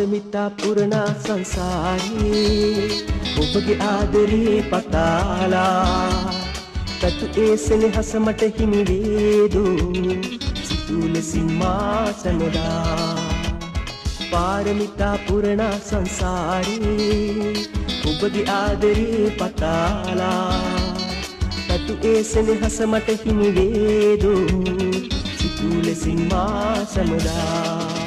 පාරමිතා පුරනා සංසාරේ ඔබගේ ආදරේ පතාලා තතු ඒ සෙනෙහස මට හිමි වේදු සිතූ ලෙසින් මා සැමදා පාරමිතා පුරනා සංසාරේ ඔබගේ ආදරේ පතාලා තතු ඒ සෙනෙහස මට හිමි වේදු සිතූ ලෙසින් මා සැමදා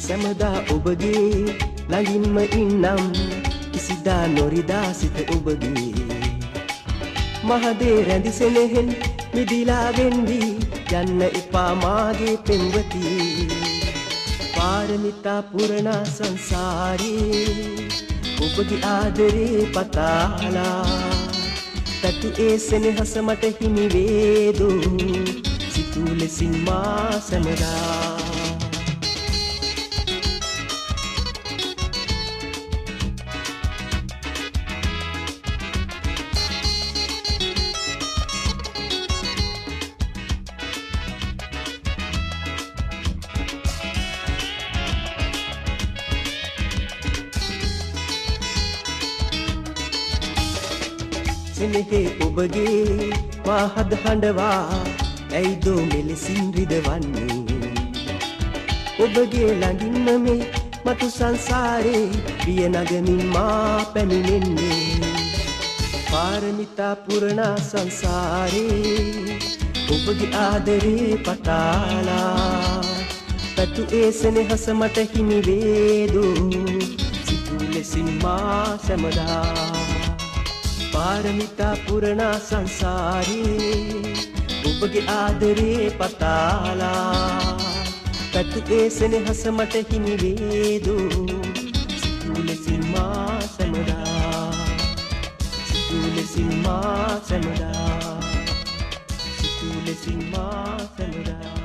සැමදා ඔබගේ ළඟින්ම ඉන්නම් කිසිදා නොරිදා සිත ඔබගේ මහදේ රැඳි සෙනෙහෙන් මිදිලා වෙන්වි යන්න එපා මාගේ පෙම්වති පාරමිතා පුරනා සංසාරේ ඔබගේ ආදරේ පතාලා තතු ඒ සෙනෙහස මට හිමි වේදු සිතූ ලෙසින් මා සැමදා සෙනෙහේ ඔබගේ මාහද හඬවා ඇයිදෝ මෙලෙසින් රිදවන්නේ ඔබගේ ළඟින්ම මේ මතු සංසාරේ ප්‍රිය නගමින් මා පැමිණෙන්නේ පාරමිතා පුරනා සංසාරේ ඔබගේ ආදරේ පතාලා තතු ඒ සෙනෙහස මට හිමි වේදු සිතූ ලෙසින් මා සැමදා පාරමිතා පුරනා සංසාරේ ඔබගේ ආදරේ පතාලා තතු ඒ සෙනෙහස මට හිමි වේදු සිතූ ලෙසින් මා සැමදා සිතූ ලෙසින් මා සැමදා සිතූ ලෙසින් මා සැමදා